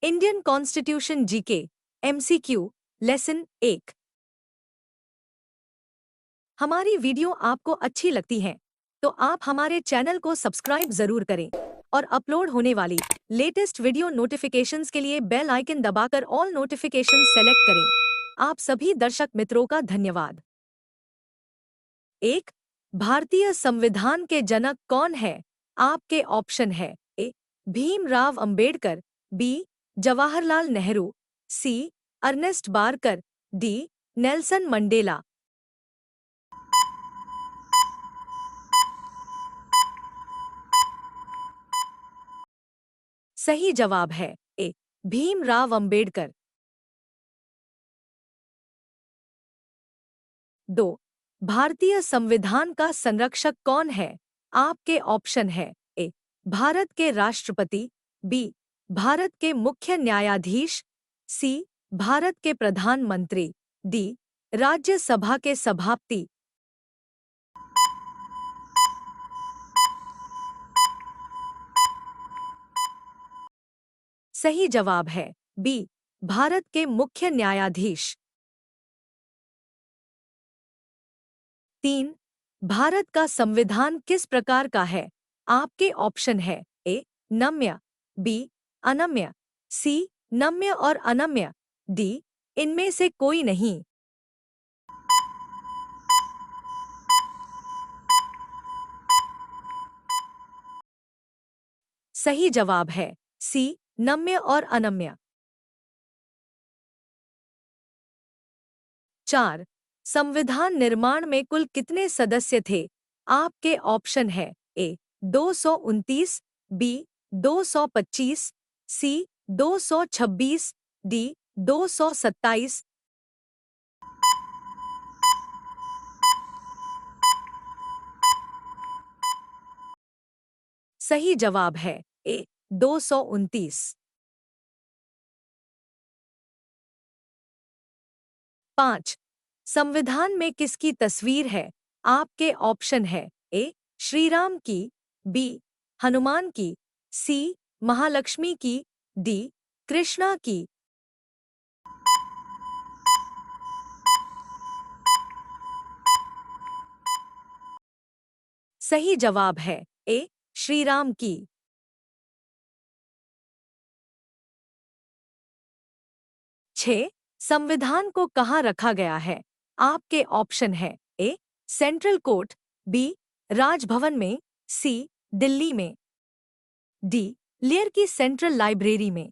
Indian constitution GK MCQ lesson 1। हमारी video आपको अच्छी लगती है तो आप हमारे चैनल को सब्सक्राइब जरूर करें और अपलोड होने वाली लेटेस्ट वीडियो नोटिफिकेशंस के लिए बेल आइकन दबाकर ऑल नोटिफिकेशंस सेलेक्ट करें। आप सभी दर्शक मित्रों का धन्यवाद। 1। भारतीय संविधान के जनक कौन है? आपके ऑप्शन है A Bhimrao Ambedkar, B Jawaharlal Nehru, C Ernest Barker, D Nelson Mandela. सही जवाब है ए भीमराव अंबेडकर। 2। भारतीय संविधान का संरक्षक कौन है? आपके ऑप्शन है ए भारत के राष्ट्रपति, बी भारत के मुख्य न्यायाधीश, सी भारत के प्रधानमंत्री, डी राज्यसभा के सभापति। सही जवाब है बी भारत के मुख्य न्यायाधीश। 3। भारत का संविधान किस प्रकार का है? आपके ऑप्शन है ए नम्य, बी अनम्य, सी नम्य और अनम्य, डी इनमें से कोई नहीं। सही जवाब है सी नम्य और अनम्य। 4। संविधान निर्माण में कुल कितने सदस्य थे? आपके ऑप्शन है ए 229, बी 225, सी 226, डी 227। सही जवाब है ए 229। 5। संविधान में किसकी तस्वीर है? आपके ऑप्शन है ए श्रीराम की, बी हनुमान की, सी महालक्ष्मी की, डी कृष्णा की। सही जवाब है ए श्रीराम की। 6। संविधान को कहाँ रखा गया है? आपके ऑप्शन है ए सेंट्रल कोर्ट, बी राजभवन में, सी दिल्ली में, डी लेयर की सेंट्रल लाइब्रेरी में।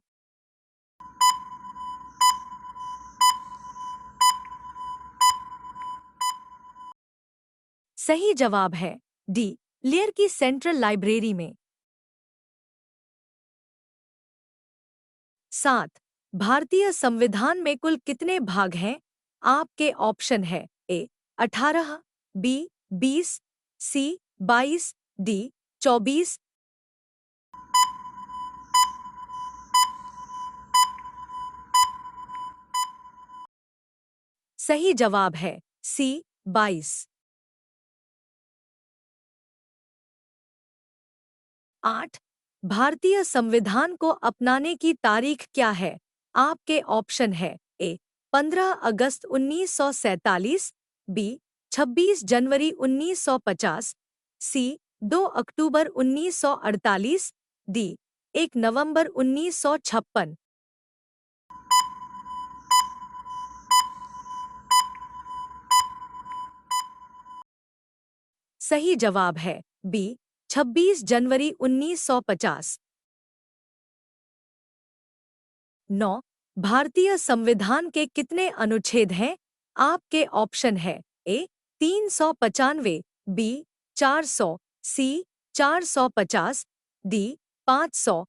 सही जवाब है डी लेयर की सेंट्रल लाइब्रेरी में। 7। भारतीय संविधान में कुल कितने भाग हैं? आपके ऑप्शन है ए 18, बी 20, सी 22, डी 24। सही जवाब है सी 22। 8। भारतीय संविधान को अपनाने की तारीख क्या है? आपके ऑप्शन है ए 15 अगस्त 1947, बी 26 जनवरी 1950, सी 2 अक्टूबर 1948, डी 1 नवंबर 1956। सही जवाब है बी 26 जनवरी 1950। 9। भारतीय संविधान के कितने अनुच्छेद हैं? आपके ऑप्शन है ए 395, बी 400, सी 450, डी 500।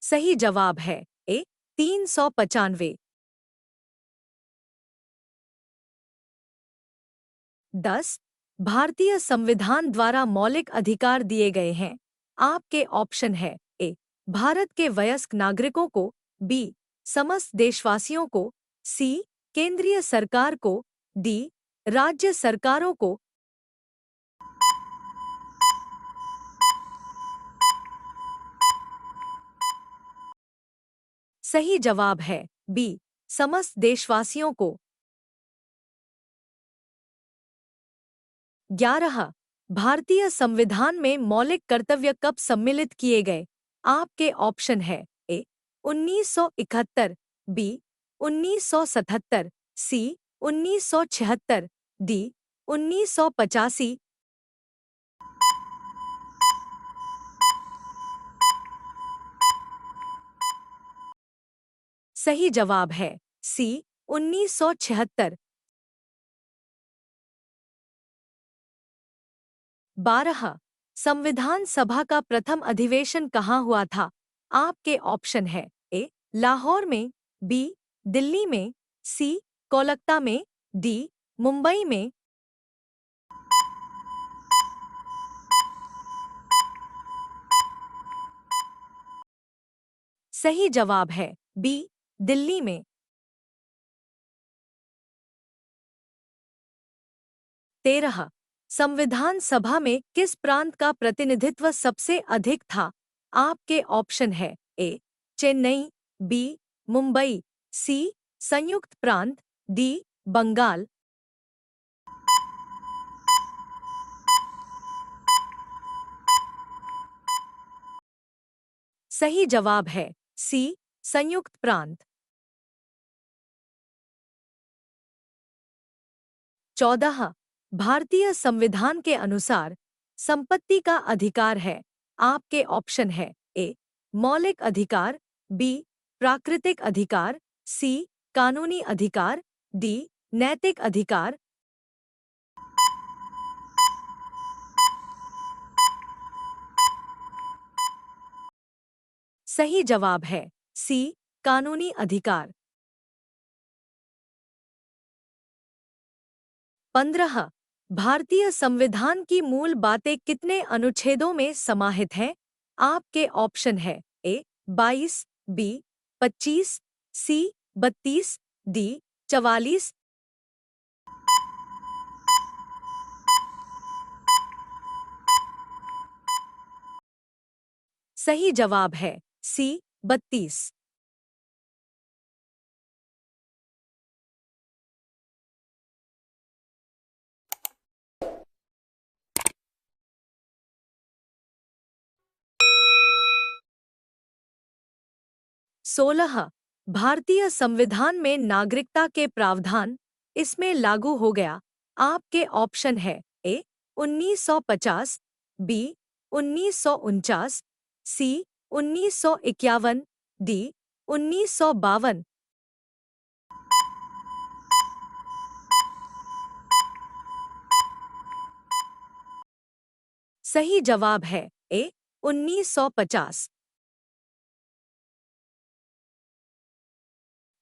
सही जवाब है ए 395। 10। भारतीय संविधान द्वारा मौलिक अधिकार दिए गए हैं। आपके ऑप्शन है ए भारत के वयस्क नागरिकों को, बी समस्त देशवासियों को, सी केंद्रीय सरकार को, डी राज्य सरकारों को। सही जवाब है बी, समस्त देशवासियों को। 11, भारतीय संविधान में मौलिक कर्तव्य कब सम्मिलित किए गए? आपके ऑप्शन है ए 1971, बी 1977, सी 1976, डी 1985। सही जवाब है सी 1976। 12, संविधान सभा का प्रथम अधिवेशन कहाँ हुआ था? आपके ऑप्शन है ए लाहौर में, बी दिल्ली में, सी कोलकाता में, डी मुंबई में। सही जवाब है बी दिल्ली में। 13, संविधान सभा में किस प्रांत का प्रतिनिधित्व सबसे अधिक था? आपके ऑप्शन है ए चेन्नई, बी मुंबई, सी संयुक्त प्रांत, डी बंगाल। सही जवाब है सी संयुक्त प्रांत। 14, भारतीय संविधान के अनुसार संपत्ति का अधिकार है। आपके ऑप्शन है ए मौलिक अधिकार, बी प्राकृतिक अधिकार, सी कानूनी अधिकार, डी नैतिक अधिकार। सही जवाब है सी कानूनी अधिकार। 15, भारतीय संविधान की मूल बातें कितने अनुच्छेदों में समाहित हैं? आपके ऑप्शन है ए 22, बी 25, सी 32, डी 44। सही जवाब है सी 32। 16, भारतीय संविधान में नागरिकता के प्रावधान इसमें लागू हो गया। आपके ऑप्शन है ए 1950, बी 1949, सी 1951, डी 1952। सही जवाब है ए 1950।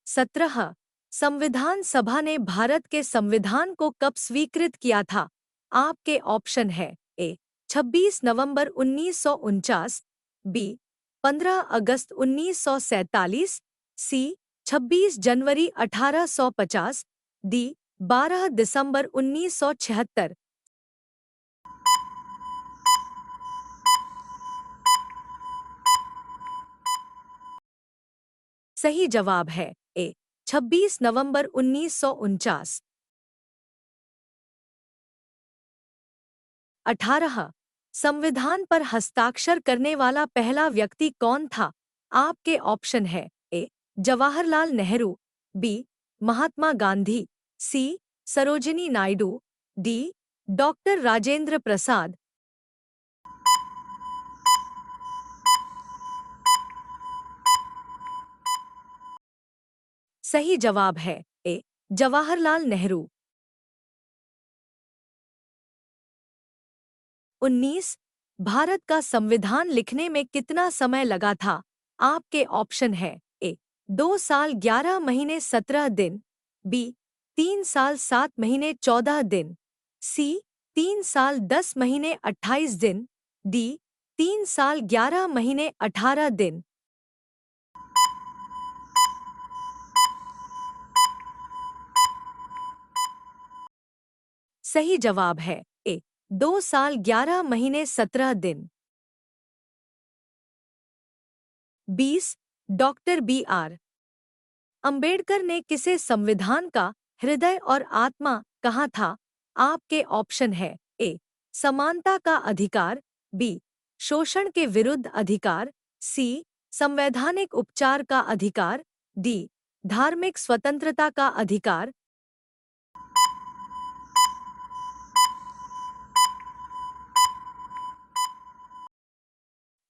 17, संविधान सभा ने भारत के संविधान को कब स्वीकृत किया था? आपके ऑप्शन है ए 26 नवंबर 1949, बी 15 अगस्त 1947, सी 26 जनवरी 1850, डी 12 दिसंबर 1976। सही जवाब है ए 26 नवंबर 1949। 18, संविधान पर हस्ताक्षर करने वाला पहला व्यक्ति कौन था? आपके ऑप्शन है ए जवाहरलाल नेहरू, बी महात्मा गांधी, सी सरोजिनी नायडू, डी डॉक्टर राजेंद्र प्रसाद। सही जवाब है ए जवाहरलाल नेहरू। 19, भारत का संविधान लिखने में कितना समय लगा था? आपके ऑप्शन है ए 2 साल 11 महीने 17 दिन, बी 3 साल 7 महीने 14 दिन, सी 3 साल 10 महीने 28 दिन, डी 3 साल 11 महीने 18 दिन। सही जवाब है ए 2 साल 11 महीने 17 दिन। 20, डॉक्टर B.R. अंबेडकर ने किसे संविधान का हृदय और आत्मा कहा था? आपके ऑप्शन है ए समानता का अधिकार, बी शोषण के विरुद्ध अधिकार, सी संवैधानिक उपचार का अधिकार, डी धार्मिक स्वतंत्रता का अधिकार।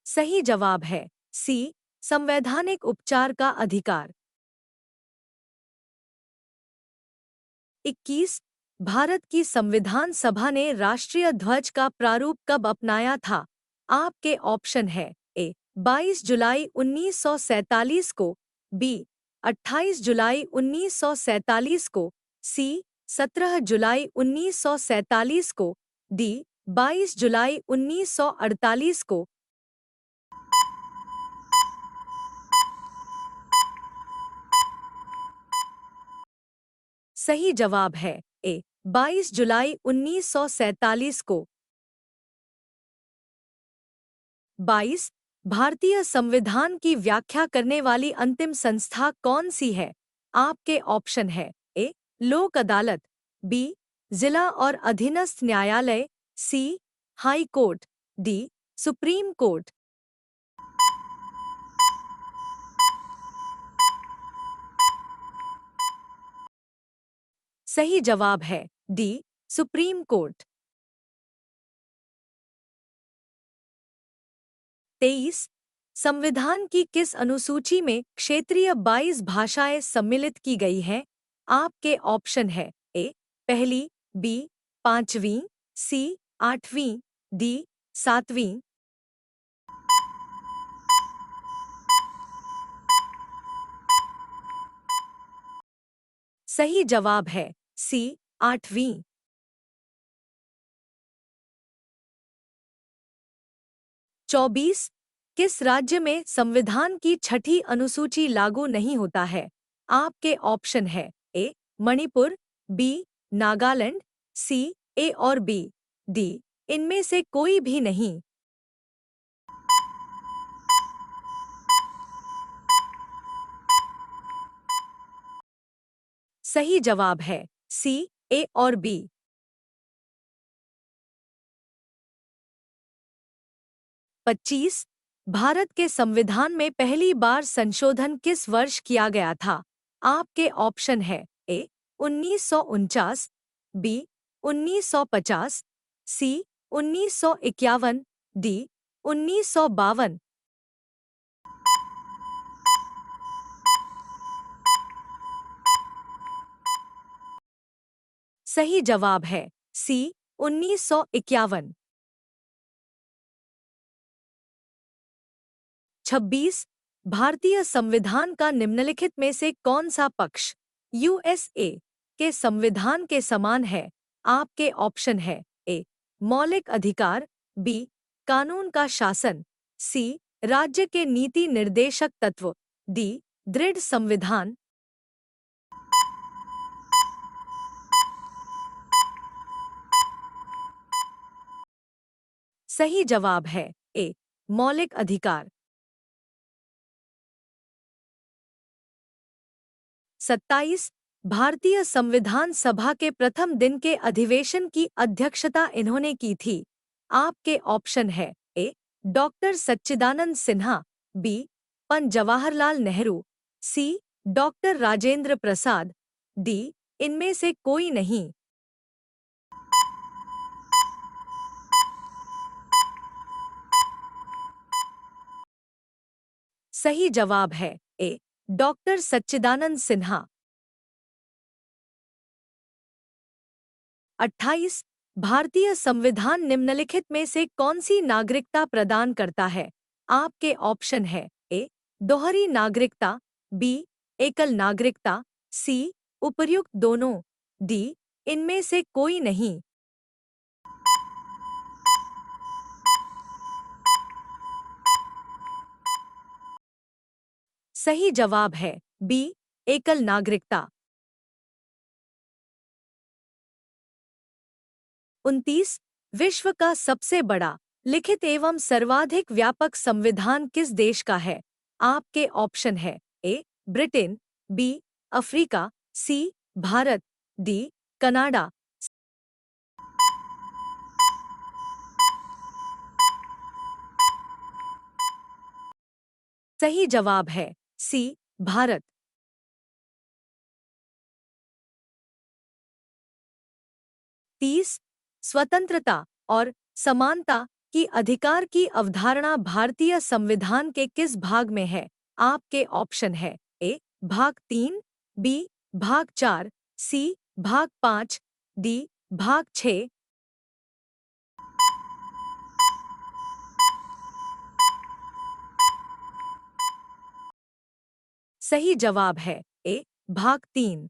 सही जवाब है सी संवैधानिक उपचार का अधिकार। 21 भारत की संविधान सभा ने राष्ट्रीय ध्वज का प्रारूप कब अपनाया था? आपके ऑप्शन है ए 22 जुलाई 1947 को, बी 28 जुलाई 1947 को, सी 17 जुलाई 1947 को, डी 22 जुलाई 1948 को। सही जवाब है ए 22 जुलाई 1947 को। 22 भारतीय संविधान की व्याख्या करने वाली अंतिम संस्था कौन सी है? आपके ऑप्शन है ए लोक अदालत, बी जिला और अधीनस्थ न्यायालय, C high court, D supreme court. सही जवाब है डी सुप्रीम कोर्ट। 23 संविधान की किस अनुसूची में क्षेत्रीय 22 भाषाएं सम्मिलित की गई हैं? आपके ऑप्शन है ए पहली, बी पांचवीं, सी आठवीं, डी सातवीं। सही जवाब है सी आठवीं। 24 किस राज्य में संविधान की छठी अनुसूची लागू नहीं होता है? आपके ऑप्शन है ए मणिपुर, बी नागालैंड, सी ए और बी, डी इनमें से कोई भी नहीं। सही जवाब है सी ए और बी। 25 भारत के संविधान में पहली बार संशोधन किस वर्ष किया गया था? आपके ऑप्शन है ए 1949, बी 1950, सी 1951, डी 1952। सही जवाब है सी 1951। 26 भारतीय संविधान का निम्नलिखित में से कौन सा पक्ष यूएसए के संविधान के समान है? आपके ऑप्शन है ए मौलिक अधिकार, बी कानून का शासन, सी राज्य के नीति निर्देशक तत्व, डी दृढ़ संविधान। सही जवाब है ए मौलिक अधिकार। 27 भारतीय संविधान सभा के प्रथम दिन के अधिवेशन की अध्यक्षता इन्होंने की थी। आपके ऑप्शन है ए डॉक्टर सच्चिदानंद सिन्हा, बी पं जवाहरलाल नेहरू, सी डॉक्टर राजेंद्र प्रसाद, डी इनमें से कोई नहीं। सही जवाब है ए डॉक्टर सच्चिदानंद सिन्हा। 28 भारतीय संविधान निम्नलिखित में से कौन सी नागरिकता प्रदान करता है? आपके ऑप्शन है ए दोहरी नागरिकता, बी एकल नागरिकता, सी उपर्युक्त दोनों, डी इनमें से कोई नहीं। सही जवाब है बी एकल नागरिकता। 29 विश्व का सबसे बड़ा लिखित एवं सर्वाधिक व्यापक संविधान किस देश का है? आपके ऑप्शन है ए ब्रिटेन, बी अफ्रीका, सी भारत, डी कनाडा। सही जवाब है सी भारत। 30 स्वतंत्रता और समानता की अधिकार की अवधारणा भारतीय संविधान के किस भाग में है? आपके ऑप्शन है ए भाग 3, बी भाग 4, सी भाग 5, डी भाग 6। सही जवाब है ए भाग 3।